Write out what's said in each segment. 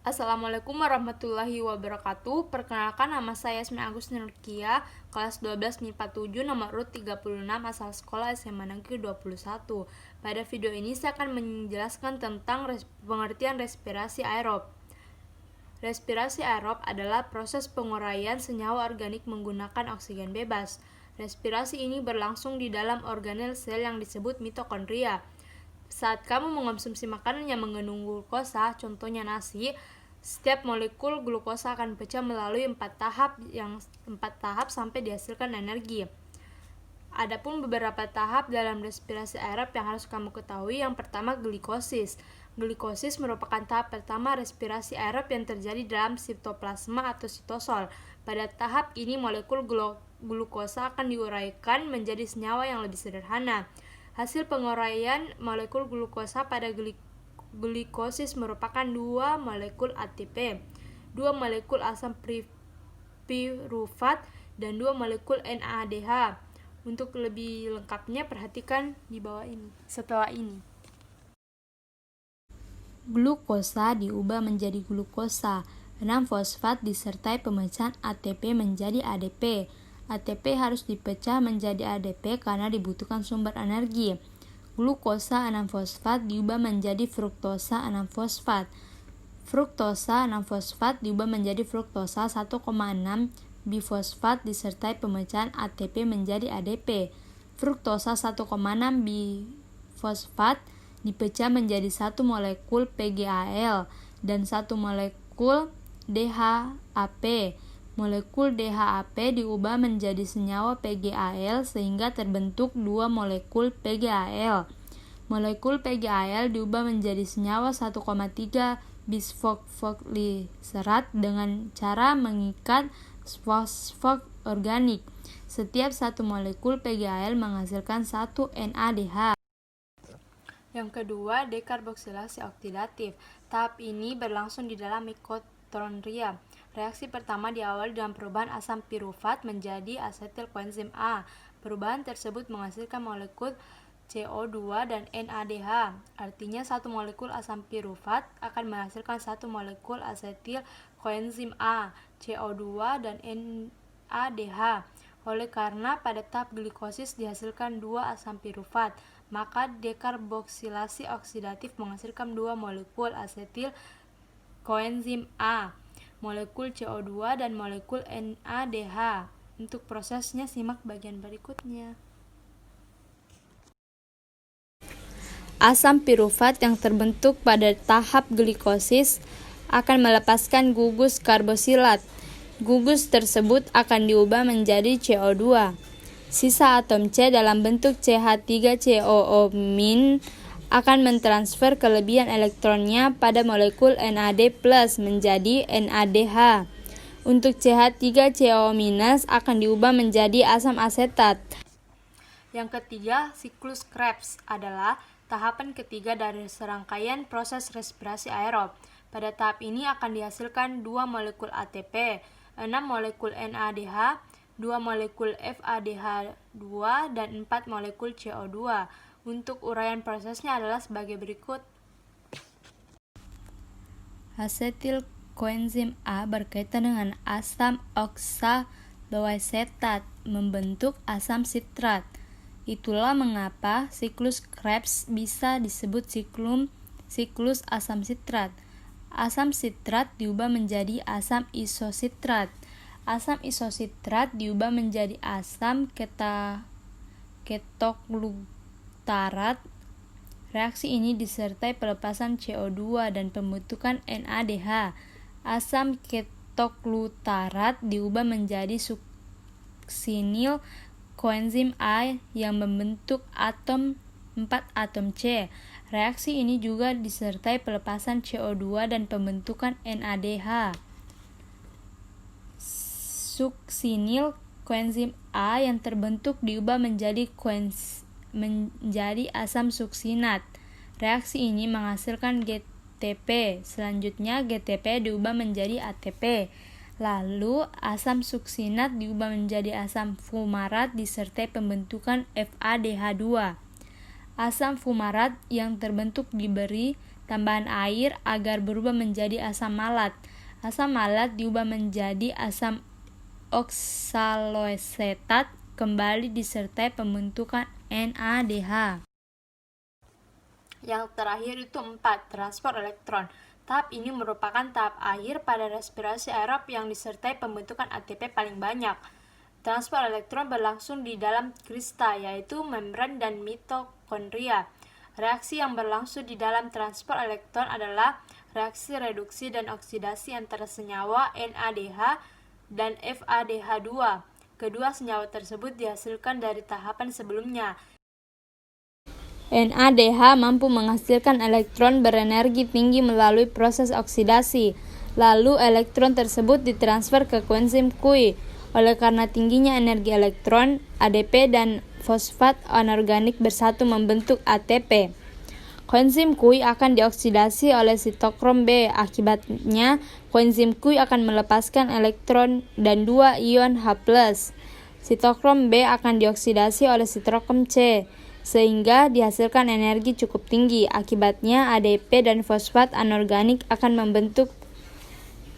Assalamualaikum warahmatullahi wabarakatuh. Perkenalkan, nama saya Yasmin Agus Nurkia, kelas 12 MIPA 7, nomor urut 36, asal sekolah SMA Negeri 21. Pada video ini saya akan menjelaskan tentang pengertian respirasi aerob. Respirasi aerob adalah proses penguraian senyawa organik menggunakan oksigen bebas. Respirasi ini berlangsung di dalam organel sel yang disebut mitokondria. Saat kamu mengonsumsi makanan yang mengandung glukosa, contohnya nasi, setiap molekul glukosa akan pecah melalui 4 tahap sampai dihasilkan energi. Adapun beberapa tahap dalam respirasi aerob yang harus kamu ketahui. Yang pertama, glikosis. Glikosis merupakan tahap pertama respirasi aerob yang terjadi dalam sitoplasma atau sitosol. Pada tahap ini molekul glukosa akan diuraikan menjadi senyawa yang lebih sederhana. Hasil penguraian molekul glukosa pada glikosis merupakan 2 molekul ATP, 2 molekul asam pirufat, dan 2 molekul NADH. Untuk lebih lengkapnya perhatikan di bawah ini. Setelah ini, glukosa diubah menjadi glukosa. 6-fosfat disertai pemecahan ATP menjadi ADP. ATP harus dipecah menjadi ADP karena dibutuhkan sumber energi. Glukosa 6-fosfat diubah menjadi fruktosa 6-fosfat. Fruktosa 6-fosfat diubah menjadi fruktosa 1,6 bifosfat disertai pemecahan ATP menjadi ADP. Fruktosa 1,6 bifosfat dipecah menjadi 1 molekul PGAL dan 1 molekul DHAP. Molekul DHAP diubah menjadi senyawa PGAL sehingga terbentuk 2 molekul PGAL. Molekul PGAL diubah menjadi senyawa 1,3 bisfosfoglycerat dengan cara mengikat fosfat organik. Setiap 1 molekul PGAL menghasilkan 1 NADH. yang kedua, dekarboksilasi oksidatif. Tahap ini berlangsung di dalam mitokondria. Reaksi pertama diawali dengan perubahan asam pirufat menjadi asetil koenzim A. Perubahan tersebut menghasilkan molekul CO2 dan NADH. Artinya 1 molekul asam pirufat akan menghasilkan 1 molekul asetil koenzim A, CO2 dan NADH. Oleh karena pada tahap glikosis dihasilkan 2 asam pirufat, maka dekarboksilasi oksidatif menghasilkan 2 molekul asetil koenzim A, molekul CO2 dan molekul NADH. Untuk prosesnya simak bagian berikutnya. Asam pirufat yang terbentuk pada tahap glikosis akan melepaskan gugus karbosilat. Gugus tersebut akan diubah menjadi CO2. Sisa atom C dalam bentuk CH3COO- akan mentransfer kelebihan elektronnya pada molekul NAD+ menjadi NADH. Untuk CH3COO- akan diubah menjadi asam asetat. Yang ketiga, siklus Krebs adalah tahapan ketiga dari serangkaian proses respirasi aerob. Pada tahap ini akan dihasilkan 2 molekul ATP, 6 molekul NADH, 2 molekul FADH2, dan 4 molekul CO2. Untuk uraian prosesnya adalah sebagai berikut. Asetil koenzim A berkaitan dengan asam oksaloasetat membentuk asam sitrat. Itulah mengapa siklus Krebs bisa disebut siklus asam sitrat. Asam sitrat diubah menjadi asam isositrat. Asam isositrat diubah menjadi asam ketoglutarat. Reaksi ini disertai pelepasan CO2 dan pembentukan NADH. Asam ketoglutarat diubah menjadi suksinil koenzim A yang membentuk 4 atom C. Reaksi ini juga disertai pelepasan CO2 dan pembentukan NADH. Suksinil koenzim A yang terbentuk diubah menjadi asam suksinat. Reaksi ini menghasilkan GTP. Selanjutnya GTP diubah menjadi ATP. Lalu asam suksinat diubah menjadi asam fumarat disertai pembentukan FADH2. Asam fumarat yang terbentuk diberi tambahan air agar berubah menjadi asam malat. Asam malat diubah menjadi asam oksaloasetat, kembali disertai pembentukan NADH. Yang terakhir itu 4, transport elektron. Tahap ini merupakan tahap akhir pada respirasi aerob yang disertai pembentukan ATP paling banyak. Transport elektron berlangsung di dalam krista, yaitu membran dan mitokondria. Reaksi yang berlangsung di dalam transport elektron adalah reaksi reduksi dan oksidasi antara senyawa NADH dan FADH2. Kedua senyawa tersebut dihasilkan dari tahapan sebelumnya. NADH mampu menghasilkan elektron berenergi tinggi melalui proses oksidasi. Lalu elektron tersebut ditransfer ke koenzim Q. Oleh karena tingginya energi elektron, ADP dan fosfat anorganik bersatu membentuk ATP. Koenzim Q akan dioksidasi oleh sitokrom B. Akibatnya, koenzim Q akan melepaskan elektron dan 2 ion H+. Sitokrom B akan dioksidasi oleh sitokrom C, sehingga dihasilkan energi cukup tinggi. Akibatnya, ADP dan fosfat anorganik akan membentuk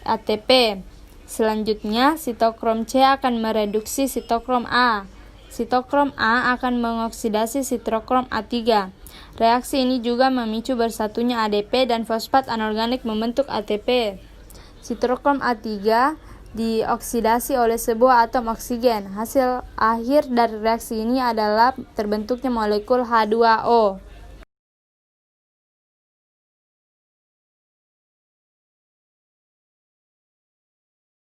ATP. Selanjutnya, sitokrom C akan mereduksi sitokrom A. Sitokrom A akan mengoksidasi sitokrom A3. Reaksi ini juga memicu bersatunya ADP dan fosfat anorganik membentuk ATP. Sitokrom A3 dioksidasi oleh sebuah atom oksigen. Hasil akhir dari reaksi ini adalah terbentuknya molekul H2O.